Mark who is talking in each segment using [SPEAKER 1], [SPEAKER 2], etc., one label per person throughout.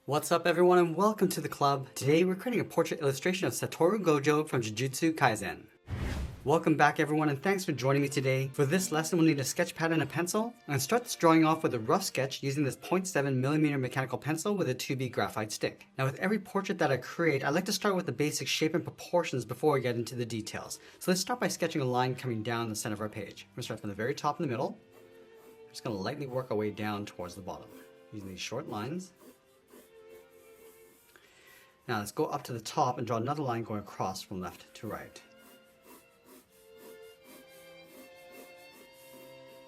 [SPEAKER 1] What's up everyone and welcome to the club. Today we're creating a portrait illustration of Satoru Gojo from Jujutsu Kaisen. Welcome back everyone and thanks for joining me today. For this lesson we'll need a sketch pad and a pencil. I'm going to start this drawing off with a rough sketch using this 0.7mm mechanical pencil with a 2B graphite stick. Now with every portrait that I create, I like to start with the basic shape and proportions before I get into the details. So let's start by sketching a line coming down the center of our page. I'm going to start from the very top in the middle. I'm just going to lightly work our way down towards the bottom using these short lines. Now let's go up to the top and draw another line going across from left to right.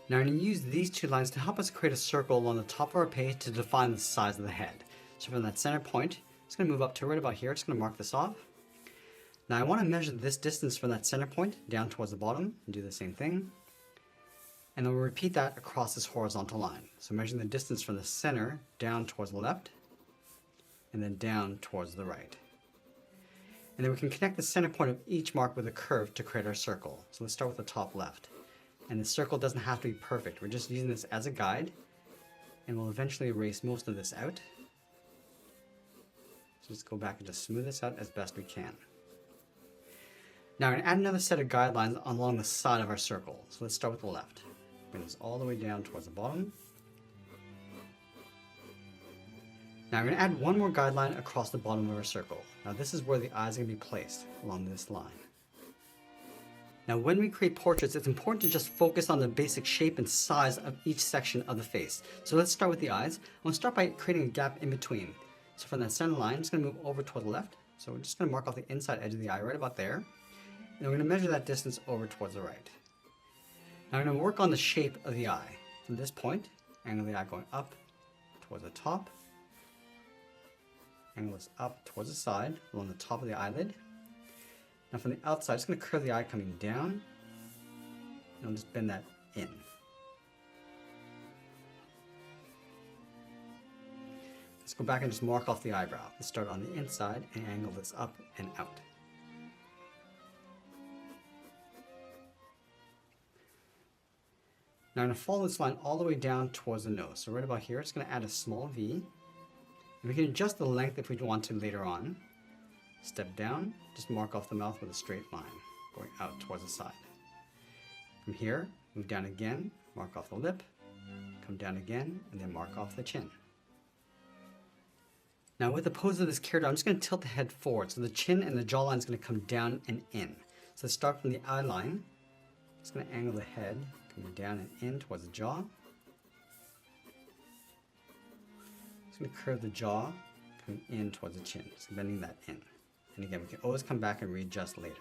[SPEAKER 1] Now I'm going to use these two lines to help us create a circle along the top of our page to define the size of the head. So from that center point, I'm just going to move up to right about here. I'm just going to mark this off. Now I want to measure this distance from that center point down towards the bottom and do the same thing. And then we'll repeat that across this horizontal line. So measuring the distance from the center down towards the left and then down towards the right. And then we can connect the center point of each mark with a curve to create our circle. So let's start with the top left. And the circle doesn't have to be perfect. We're just using this as a guide, and we'll eventually erase most of this out. So let's go back and just smooth this out as best we can. Now we're going to add another set of guidelines along the side of our circle. So let's start with the left. Bring this all the way down towards the bottom. Now we're going to add one more guideline across the bottom of our circle. Now this is where the eyes are going to be placed along this line. Now when we create portraits, it's important to just focus on the basic shape and size of each section of the face. So let's start with the eyes. I'm going to start by creating a gap in between. So from that center line, I'm just going to move over toward the left. So we're just going to mark off the inside edge of the eye right about there. And we're going to measure that distance over towards the right. Now I'm going to work on the shape of the eye. From this point, angle the eye going up towards the top. Angle this up towards the side along the top of the eyelid. Now from the outside, I'm just going to curve the eye coming down, and I'll just bend that in. Let's go back and just mark off the eyebrow. Let's start on the inside and angle this up and out. Now I'm going to follow this line all the way down towards the nose. So right about here, it's going to add a small V. And we can adjust the length if we want to later on. Step down, just mark off the mouth with a straight line, going out towards the side. From here, move down again, mark off the lip, come down again, and then mark off the chin. Now with the pose of this character, I'm just going to tilt the head forward, so the chin and the jawline is going to come down and in. So let's start from the eye line. Just going to angle the head, coming down and in towards the jaw. Just going to curve the jaw, coming in towards the chin, so bending that in. And again, we can always come back and readjust later.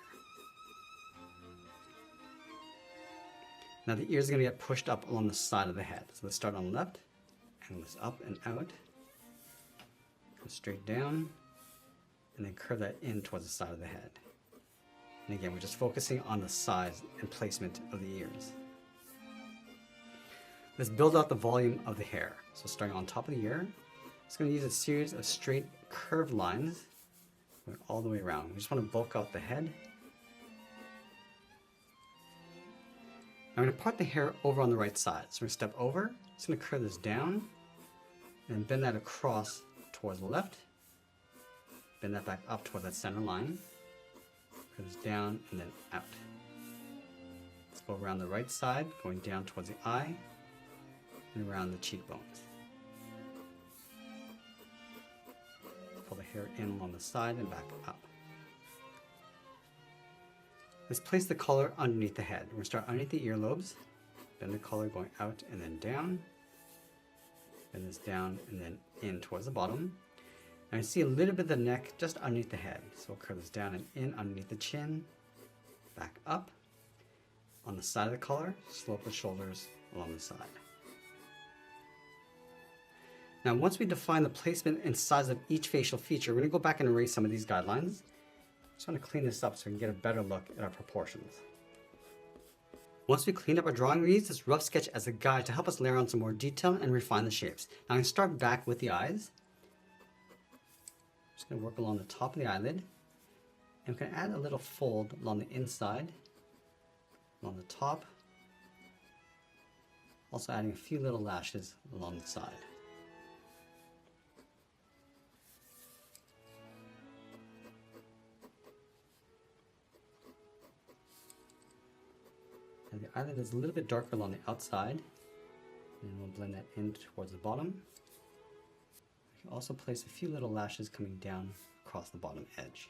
[SPEAKER 1] Now the ears are going to get pushed up along the side of the head. So let's start on the left, angle this up and out, go straight down, and then curve that in towards the side of the head. And again, we're just focusing on the size and placement of the ears. Let's build out the volume of the hair. So starting on top of the ear, it's going to use a series of straight curved lines going all the way around. We just want to bulk out the head. I'm going to part the hair over on the right side. So we're going to step over, just going to curve this down, and bend that across towards the left. Bend that back up toward that center line. Curve this down and then out. Let's go around the right side, going down towards the eye, and around the cheekbones. Pull the hair in along the side and back up. Let's place the collar underneath the head. We're going to start underneath the earlobes, bend the collar going out and then down, bend this down and then in towards the bottom. And you see a little bit of the neck just underneath the head. So we'll curve this down and in underneath the chin, back up. On the side of the collar, slope the shoulders along the side. Now once we define the placement and size of each facial feature, we're going to go back and erase some of these guidelines. Just want to clean this up so we can get a better look at our proportions. Once we clean up our drawing, we use this rough sketch as a guide to help us layer on some more detail and refine the shapes. Now I'm going to start back with the eyes. Just going to work along the top of the eyelid. And I'm going to add a little fold along the inside, along the top. Also adding a few little lashes along the side. Now the eyelid is a little bit darker along the outside, and we'll blend that in towards the bottom. I can also place a few little lashes coming down across the bottom edge.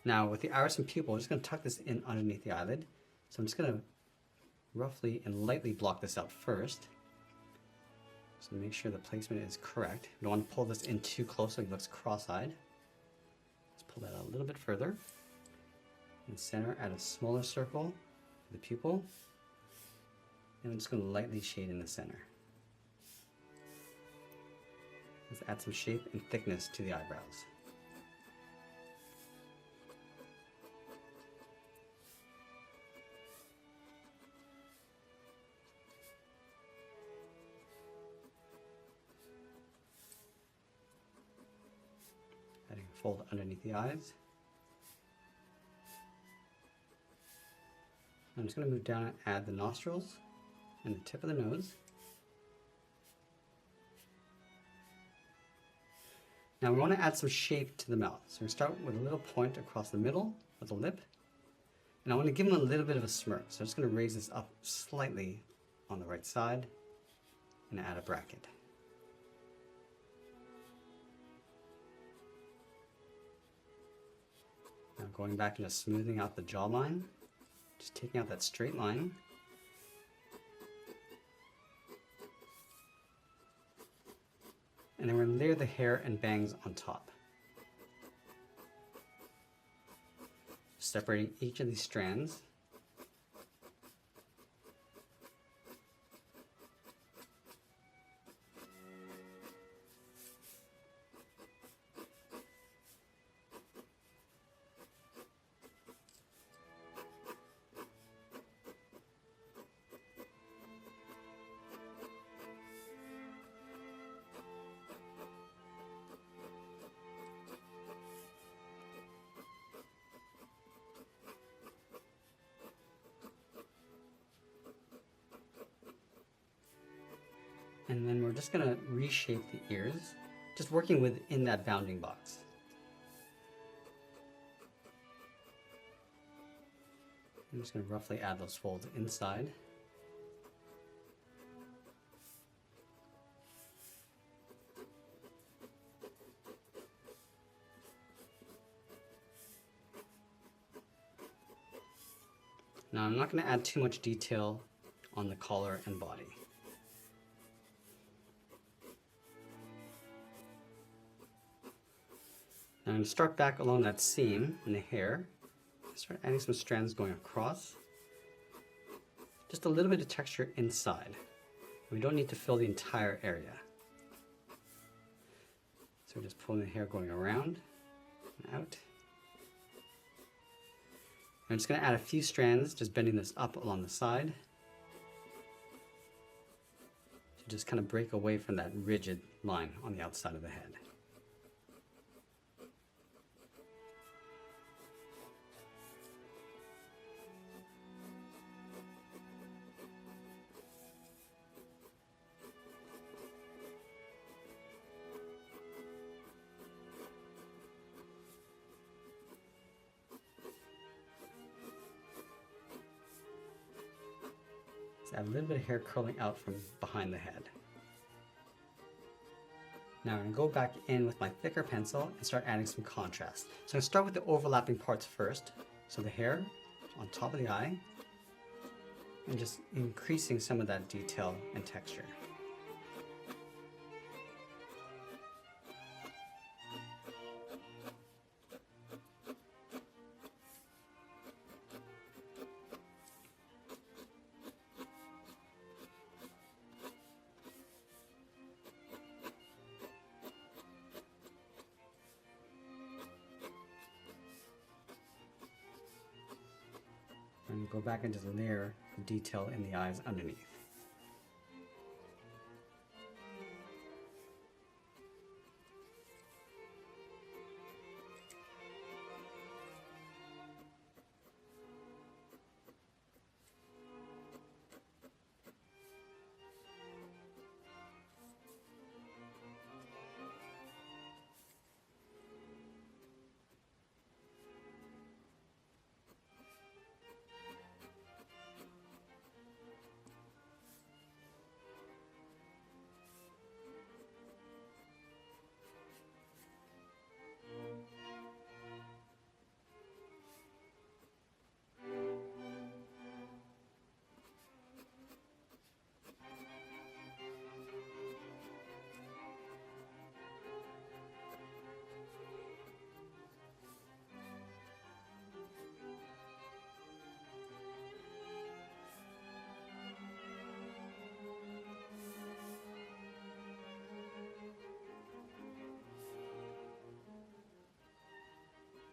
[SPEAKER 1] Now with the iris and pupil, I'm just going to tuck this in underneath the eyelid. So I'm just going to roughly and lightly block this out first. So make sure the placement is correct. You don't want to pull this in too close so it looks cross-eyed. Let's pull that out a little bit further. In the center, add a smaller circle for the pupil. And I'm just going to lightly shade in the center. Let's add some shape and thickness to the eyebrows. Adding a fold underneath the eyes. I'm just going to move down and add the nostrils and the tip of the nose. Now we want to add some shape to the mouth. So we're going to start with a little point across the middle of the lip. And I want to give him a little bit of a smirk. So I'm just going to raise this up slightly on the right side and add a bracket. Now going back and just smoothing out the jawline. Just taking out that straight line. And then we're going to layer the hair and bangs on top. Separating each of these strands. And then we're just going to reshape the ears, just working within that bounding box. I'm just going to roughly add those folds inside. Now I'm not going to add too much detail on the collar and body. Now I'm going to start back along that seam in the hair. Start adding some strands going across. Just a little bit of texture inside. We don't need to fill the entire area. So we're just pulling the hair going around and out. I'm just going to add a few strands, just bending this up along the side. To just kind of break away from that rigid line on the outside of the head. Add a little bit of hair curling out from behind the head. Now I'm going to go back in with my thicker pencil and start adding some contrast. So I'm going to start with the overlapping parts first. So the hair on top of the eye, and just increasing some of that detail and texture. And go back and just layer the detail in the eyes underneath.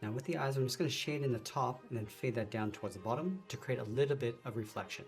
[SPEAKER 1] Now with the eyes, I'm just going to shade in the top and then fade that down towards the bottom to create a little bit of reflection.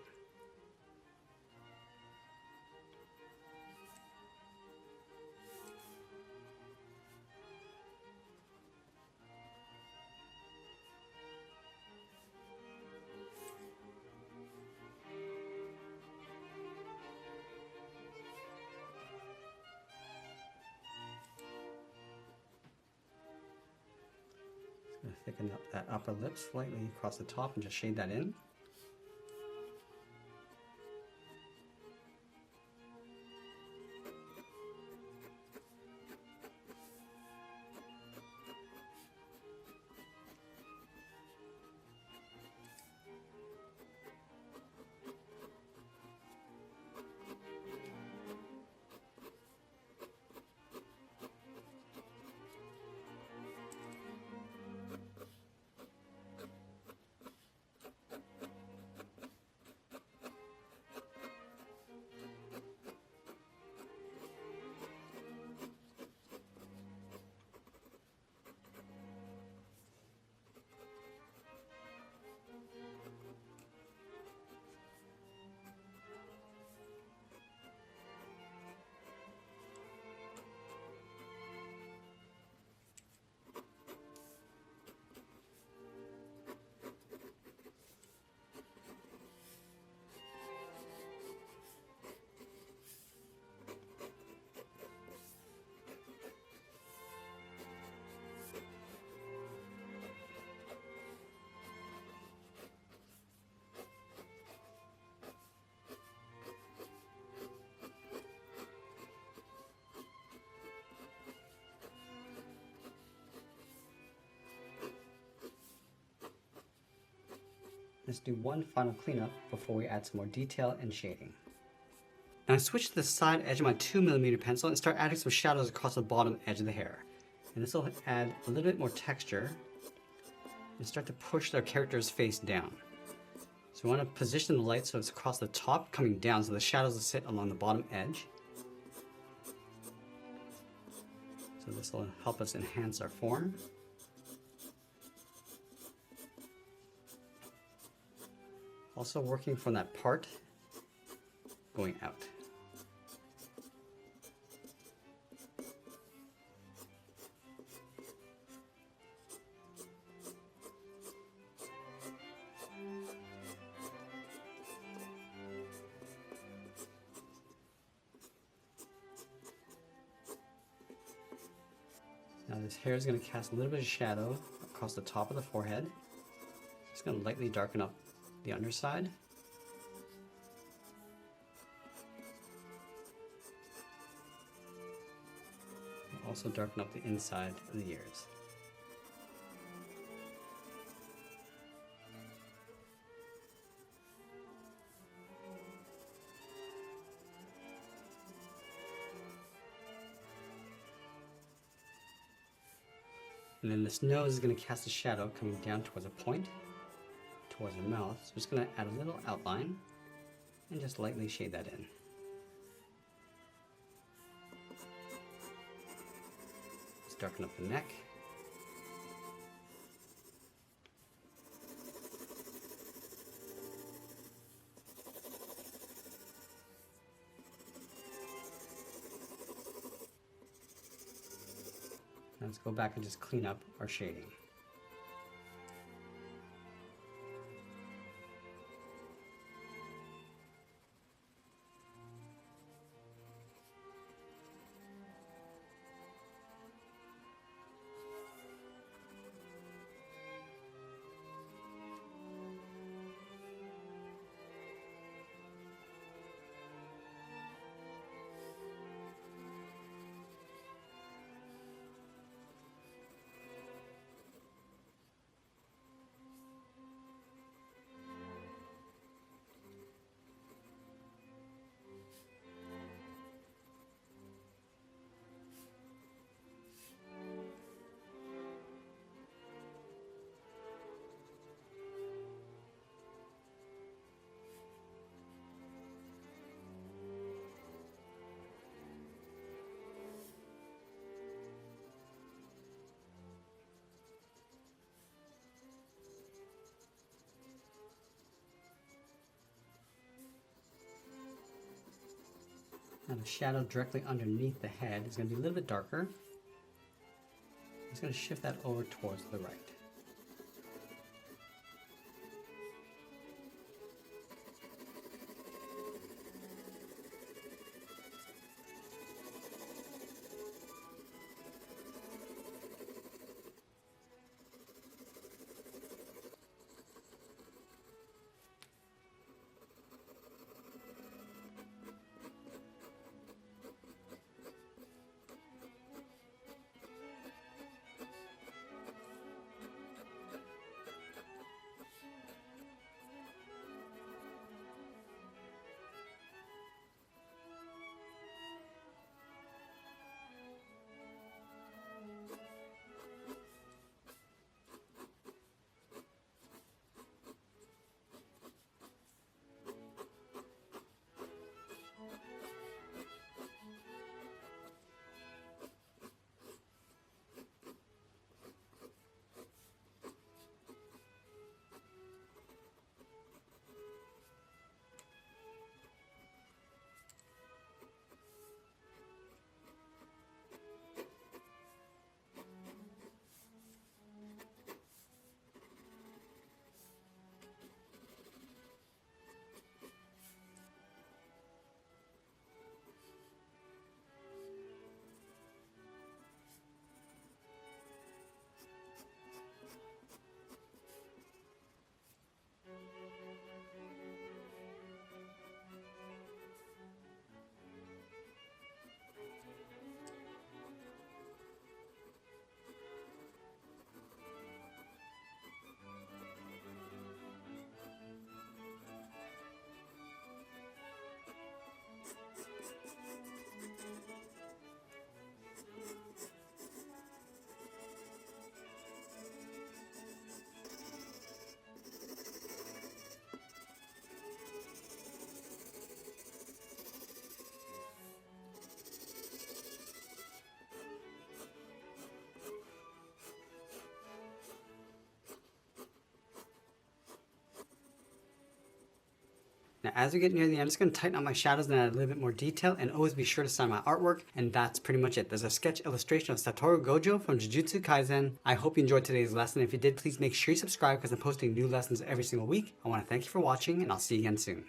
[SPEAKER 1] Going to thicken up that upper lip slightly across the top and just shade that in. Let's do one final cleanup before we add some more detail and shading. Now I switch to the side edge of my 2mm pencil and start adding some shadows across the bottom edge of the hair. And this will add a little bit more texture and start to push their character's face down. So we want to position the light so it's across the top, coming down, so the shadows will sit along the bottom edge. So this will help us enhance our form. Also working from that part going out. Now this hair is going to cast a little bit of shadow across the top of the forehead. Just going to lightly darken up the underside. And also darken up the inside of the ears. And then this nose is going to cast a shadow coming down towards a point, towards the mouth. So I'm just going to add a little outline and just lightly shade that in. Let's darken up the neck. Now let's go back and just clean up our shading. Now the shadow directly underneath the head is going to be a little bit darker. I'm just going to shift that over towards the right. Now, as we get near the end, I'm just going to tighten up my shadows and add a little bit more detail, and always be sure to sign my artwork, and that's pretty much it. There's a sketch illustration of Satoru Gojo from Jujutsu Kaisen. I hope you enjoyed today's lesson. If you did, please make sure you subscribe because I'm posting new lessons every single week. I want to thank you for watching, and I'll see you again soon.